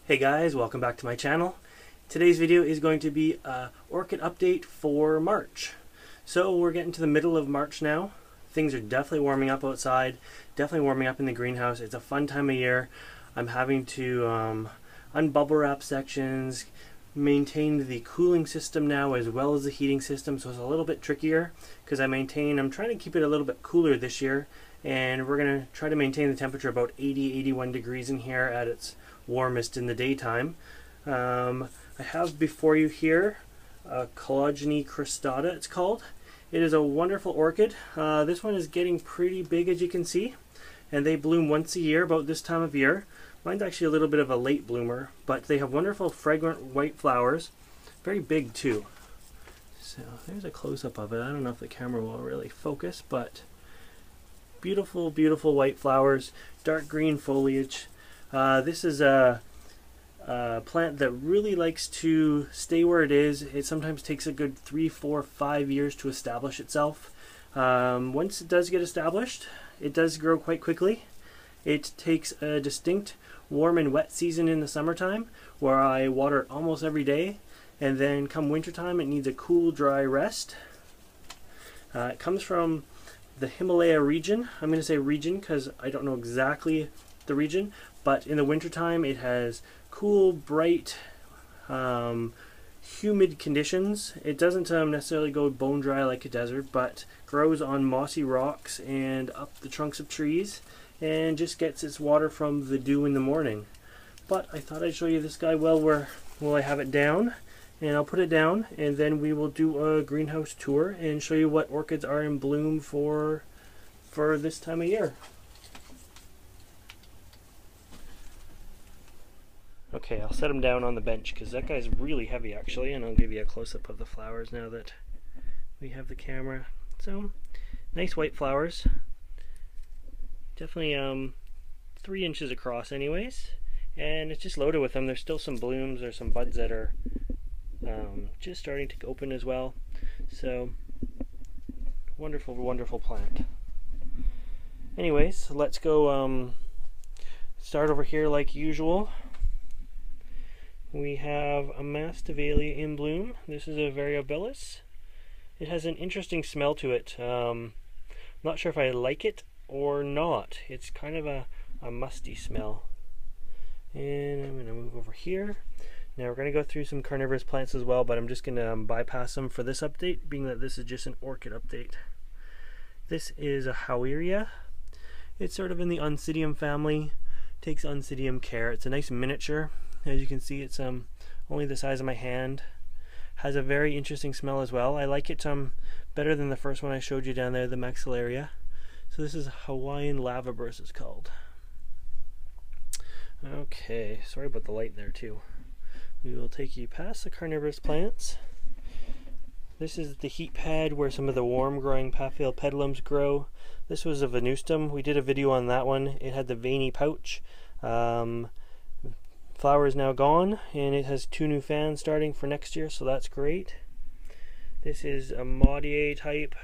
Hey guys, welcome back to my channel. Today's video is going to be an orchid update for March. So we're getting to the middle of March now. Things are definitely warming up outside, definitely warming up in the greenhouse. It's a fun time of year. I'm having to unbubble wrap sections, maintain the cooling system now as well as the heating system, so it's a little bit trickier because I'm trying to keep it a little bit cooler this year, and we're going to try to maintain the temperature about 80-81 degrees in here at its warmest in the daytime. I have before you here a Collagenea cristata, it's called. It is a wonderful orchid. This one is getting pretty big, as you can see, and they bloom once a year about this time of year. Mine's actually a little bit of a late bloomer, but they have wonderful fragrant white flowers, very big too. So there's a close-up of it. I don't know if the camera will really focus, but beautiful, beautiful white flowers, dark green foliage. This is a plant that really likes to stay where it is. It sometimes takes a good 3, 4, 5 years to establish itself. Once it does get established, it does grow quite quickly. It takes a distinct warm and wet season in the summertime where I water it almost every day, and then come wintertime it needs a cool, dry rest. It comes from the Himalaya region. I'm going to say region because I don't know exactly the region, but in the wintertime it has cool, bright, humid conditions. It doesn't necessarily go bone dry like a desert, but grows on mossy rocks and up the trunks of trees, and just gets its water from the dew in the morning. But I thought I'd show you this guy while I have it down, and I'll put it down, and then we will do a greenhouse tour and show you what orchids are in bloom for this time of year. Okay, I'll set him down on the bench because that guy's really heavy actually, and I'll give you a close-up of the flowers now that we have the camera. So, nice white flowers. Definitely 3 inches across anyways, and it's just loaded with them. There's still some blooms or some buds that are just starting to open as well. So, wonderful, wonderful plant. Anyways, let's go start over here like usual. We have a Masdevallia in bloom. This is a variabilis. It has an interesting smell to it. Not sure if I like it or not. It's kind of a musty smell. And I'm going to move over here. Now we're going to go through some carnivorous plants as well, but I'm just going to bypass them for this update, being that this is just an orchid update. This is a Howeria. It's sort of in the Oncidium family. Takes Oncidium care. It's a nice miniature. As you can see, it's only the size of my hand. Has a very interesting smell as well. I like it better than the first one I showed you down there, the Maxillaria. So this is Hawaiian Lavaburst, it's called. Okay, sorry about the light there too. We will take you past the carnivorous plants. This is the heat pad where some of the warm growing Paphiopedilums grow. This was a Venustum. We did a video on that one. It had the veiny pouch. Flower is now gone, and it has 2 new fans starting for next year, so that's great. This is a Maudier type.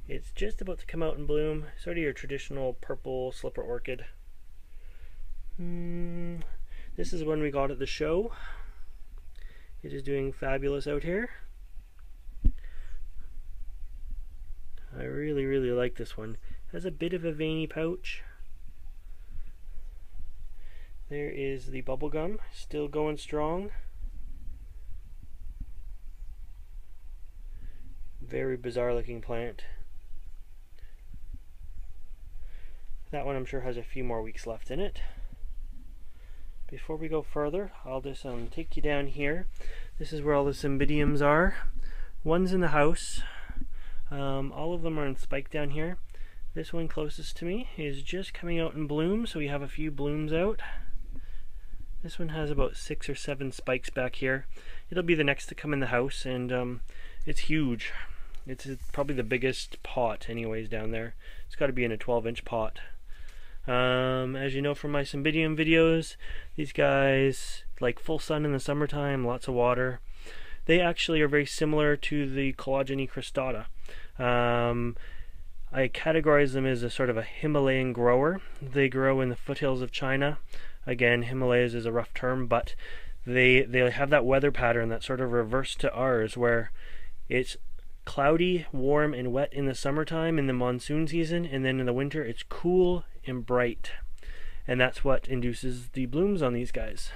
It's just about to come out in bloom. Sort of your traditional purple slipper orchid. This is one we got at the show. It is doing fabulous out here. I really, really like this one. It has a bit of a veiny pouch. There is the bubblegum, still going strong. Very bizarre looking plant. That one I'm sure has a few more weeks left in it. Before we go further, I'll just take you down here. This is where all the Cymbidiums are. One's in the house. All of them are in spike down here. This one closest to me is just coming out in bloom, so we have a few blooms out. This one has about 6 or 7 spikes back here. It'll be the next to come in the house, and it's huge. It's probably the biggest pot anyways down there. It's got to be in a 12-inch pot. As you know from my Cymbidium videos, these guys like full sun in the summertime, lots of water. They actually are very similar to the Collagenea cristata. I categorize them as a sort of a Himalayan grower. They grow in the foothills of China. Again, Himalayas is a rough term, but they have that weather pattern that's sort of reversed to ours, where it's cloudy, warm, and wet in the summertime in the monsoon season, and then in the winter it's cool and bright. And that's what induces the blooms on these guys.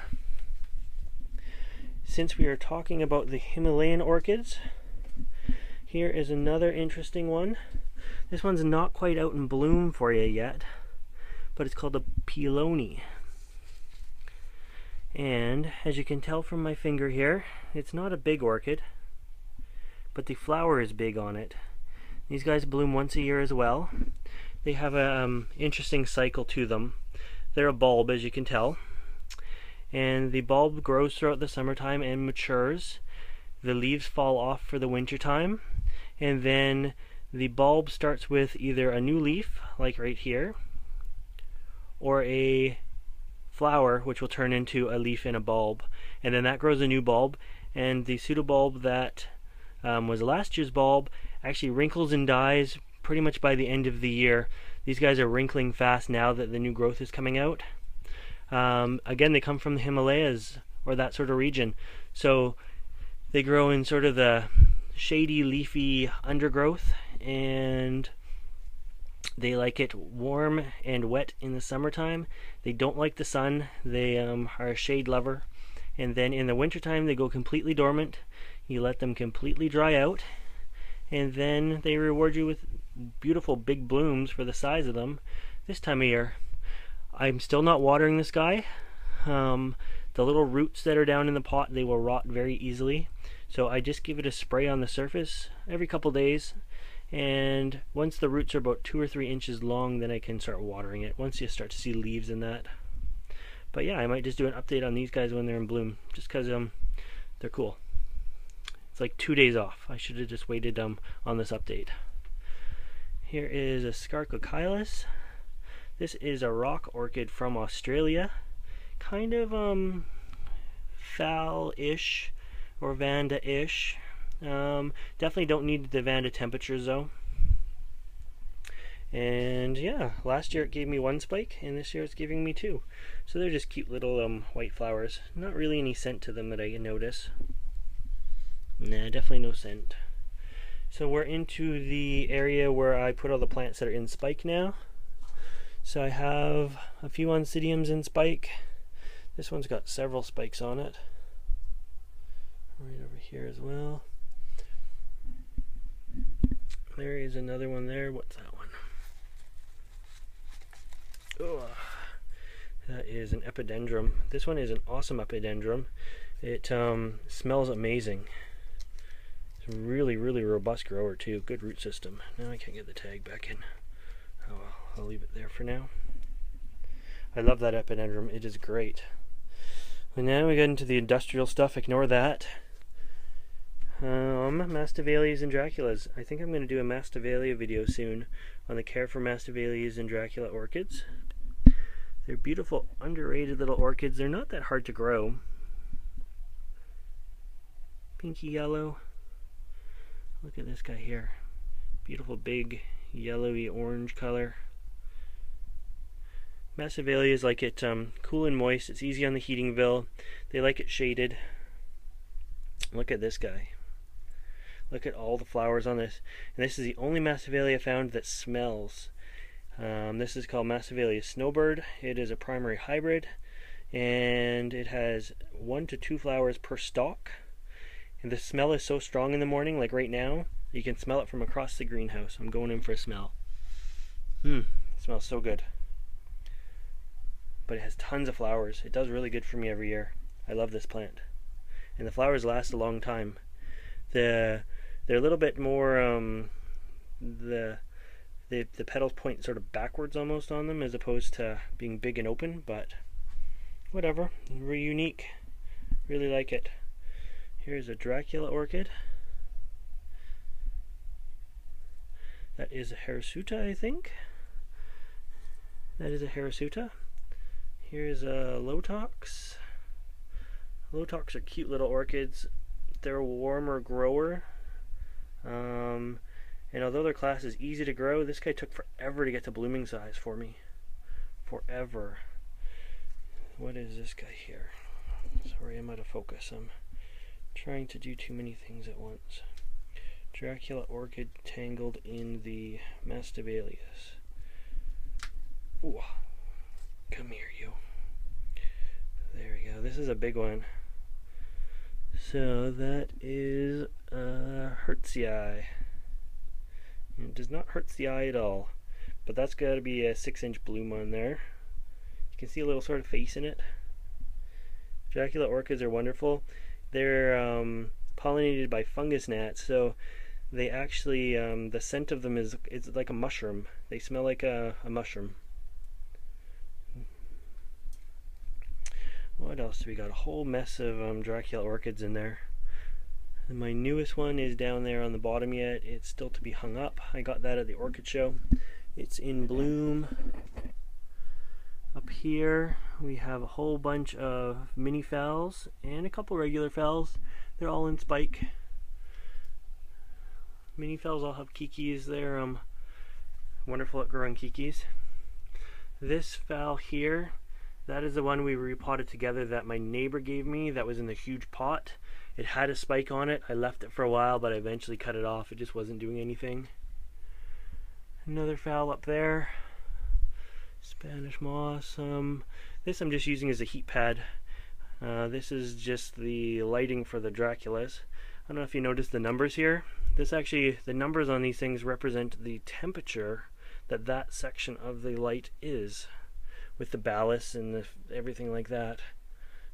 Since we are talking about the Himalayan orchids, here is another interesting one. This one's not quite out in bloom for you yet, but it's called a Pleione. And as you can tell from my finger here, it's not a big orchid, but the flower is big on it. These guys bloom once a year as well. They have a interesting cycle to them. They're a bulb, as you can tell, and the bulb grows throughout the summertime and matures. The leaves fall off for the winter time, and then the bulb starts with either a new leaf, like right here, or a flower, which will turn into a leaf and a bulb, and then that grows a new bulb, and the pseudobulb that was last year's bulb actually wrinkles and dies pretty much by the end of the year. These guys are wrinkling fast now that the new growth is coming out. Again, they come from the Himalayas or that sort of region, so they grow in sort of the shady, leafy undergrowth, and they like it warm and wet in the summertime. They don't like the sun. They are a shade lover, and then in the wintertime they go completely dormant. You let them completely dry out, and then they reward you with beautiful big blooms for the size of them this time of year. I'm still not watering this guy. The little roots that are down in the pot, they will rot very easily, so I just give it a spray on the surface every couple days, and once the roots are about 2 or 3 inches long, then I can start watering it once you start to see leaves in that. But yeah, I might just do an update on these guys when they're in bloom, just because they're cool. It's like 2 days off. I should have just waited on this update. Here is a Scarcochilus. This is a rock orchid from Australia. Kind of Phal-ish or Vanda-ish. Definitely don't need the Vanda temperatures though. And yeah, last year it gave me 1 spike, and this year it's giving me 2. So they're just cute little white flowers. Not really any scent to them that I can notice. Nah, definitely no scent. So we're into the area where I put all the plants that are in spike now. So I have a few Oncidiums in spike. This one's got several spikes on it. Right over here as well. There is another one there. What's that one? Oh, that is an epidendrum. This one is an awesome epidendrum. It smells amazing. It's a really, really robust grower too. Good root system. Now I can't get the tag back in. Oh well, I'll leave it there for now. I love that epidendrum. It is great. And now we get into the industrial stuff. Ignore that. Masdevallias and Draculas. I think I'm going to do a Masdevallia video soon on the care for Masdevallias and Dracula orchids. They're beautiful, underrated little orchids. They're not that hard to grow. Pinky yellow. Look at this guy here. Beautiful big yellowy orange color. Masdevallias like it cool and moist. It's easy on the heating bill. They like it shaded. Look at this guy. Look at all the flowers on this. And this is the only Masdevallia found that smells. This is called Masdevallia Snowbird. It is a primary hybrid, and it has 1 to 2 flowers per stalk. And the smell is so strong in the morning, like right now, you can smell it from across the greenhouse. I'm going in for a smell. It smells so good. But it has tons of flowers. It does really good for me every year. I love this plant. And the flowers last a long time. They're a little bit more, the petals point sort of backwards almost on them, as opposed to being big and open, but whatever. Very unique. Really like it. Here's a Dracula orchid. That is a Hirsuta, I think. That is a Hirasuta. Here's a Lotox. Lotox are cute little orchids. They're a warmer grower. And although their class is easy to grow, this guy took forever to get to blooming size for me. Forever. What is this guy here? Sorry, I'm out of focus. I'm trying to do too many things at once. Dracula orchid tangled in the Masdevallias. Ooh. Come here, you. There we go. This is a big one. So that is Hertzii. It does not hurt the eye at all, but that's got to be a 6-inch bloom on there. You can see a little sort of face in it. Dracula orchids are wonderful. They're pollinated by fungus gnats, so they actually, the scent of them is it's like a mushroom. They smell like a mushroom. What else do we got? A whole mess of Dracula orchids in there. And my newest one is down there on the bottom yet. It's still to be hung up. I got that at the orchid show. It's in bloom. Up here we have a whole bunch of mini Phals and a couple regular Phals. They're all in spike. Mini Phals all have kikis. They're wonderful at growing kikis. This Phal here, that is the one we repotted together that my neighbor gave me that was in the huge pot. It had a spike on it. I left it for a while, but I eventually cut it off. It just wasn't doing anything. Another Phal up there. Spanish moss. This I'm just using as a heat pad. This is just the lighting for the Draculas. I don't know if you noticed the numbers here. This actually, the numbers on these things represent the temperature that that section of the light is, with the ballast and everything like that.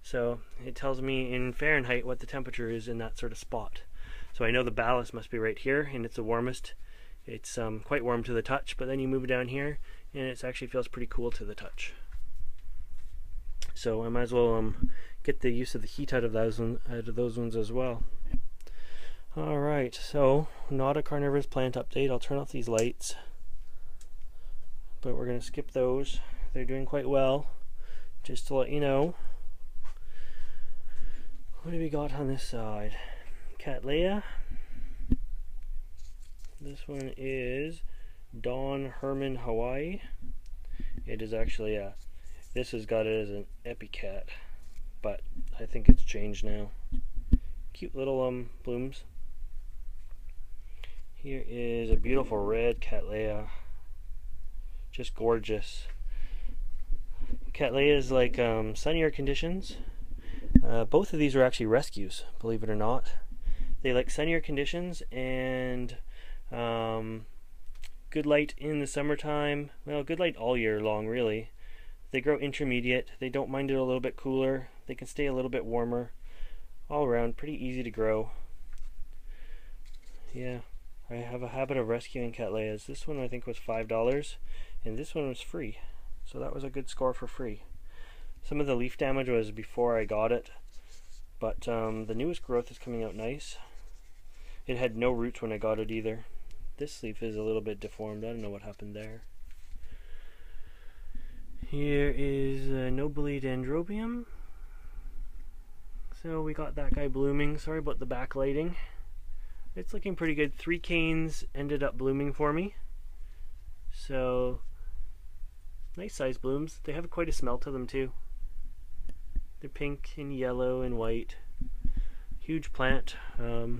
So it tells me in Fahrenheit what the temperature is in that sort of spot. So I know the ballast must be right here, and it's the warmest. It's quite warm to the touch, but then you move down here and it actually feels pretty cool to the touch. So I might as well get the use of the heat out of those ones as well. Alright, so not a carnivorous plant update. I'll turn off these lights, but we're going to skip those. They're doing quite well. Just to let you know. What do we got on this side? Cattleyas. This one is Don Herman Hawaii. It is actually this has got it as an epicat, but I think it's changed now. Cute little blooms. Here is a beautiful red Cattleyas. Just gorgeous. Cattleyas like sunnier conditions. Both of these are actually rescues, believe it or not. They like sunnier conditions and good light in the summertime. Well, good light all year long, really. They grow intermediate. They don't mind it a little bit cooler. They can stay a little bit warmer. All around, pretty easy to grow. Yeah, I have a habit of rescuing Cattleyas. This one I think was $5, and this one was free. So that was a good score for free. Some of the leaf damage was before I got it, but the newest growth is coming out nice. It had no roots when I got it either. This leaf is a little bit deformed. I don't know what happened there. Here is Nobile Dendrobium. So we got that guy blooming. Sorry about the backlighting. It's looking pretty good. 3 canes ended up blooming for me. So nice size blooms. They have quite a smell to them too. They're pink and yellow and white. Huge plant.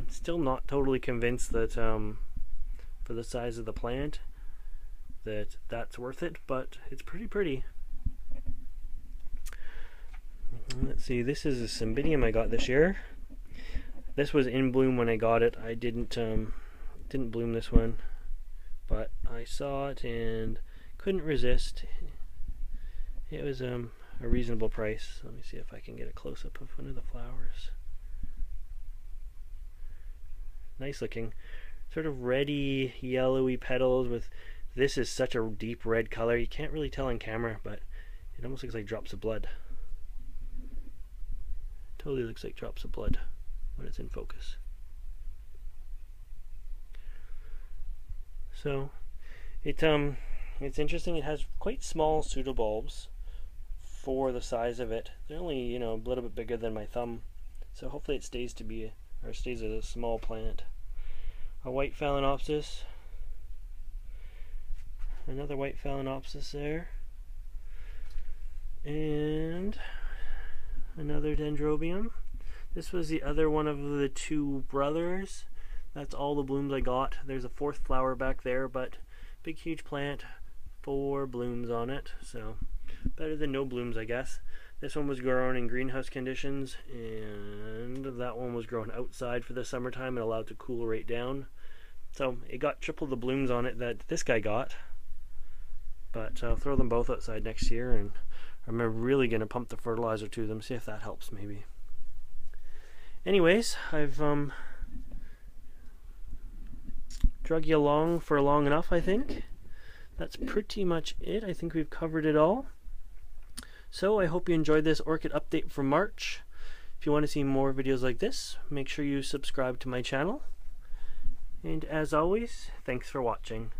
Still not totally convinced that for the size of the plant that's worth it, but it's pretty. Let's see, this is a Cymbidium I got this year. This was in bloom when I got it. I didn't bloom this one, but I saw it and couldn't resist. It was a reasonable price. Let me see if I can get a close-up of one of the flowers. Nice looking, sort of reddy, yellowy petals with, this is such a deep red color. You can't really tell on camera, but it almost looks like drops of blood. Totally looks like drops of blood when it's in focus. So it It's interesting, it has quite small pseudobulbs for the size of it. They're only, you know, a little bit bigger than my thumb, so hopefully it stays as a small plant. A white Phalaenopsis, another white Phalaenopsis there, and another Dendrobium. This was the other one of the two brothers. That's all the blooms I got. There's a fourth flower back there, but big huge plant, 4 blooms on it, so better than no blooms, I guess. This one was grown in greenhouse conditions, and that one was grown outside for the summertime and allowed to cool right down. So it got triple the blooms on it that this guy got. But I'll throw them both outside next year, and I'm really going to pump the fertilizer to them, see if that helps maybe. Anyways, I've drug you along for long enough, I think. That's pretty much it. I think we've covered it all. So I hope you enjoyed this orchid update for March. If you want to see more videos like this, make sure you subscribe to my channel. And as always, thanks for watching.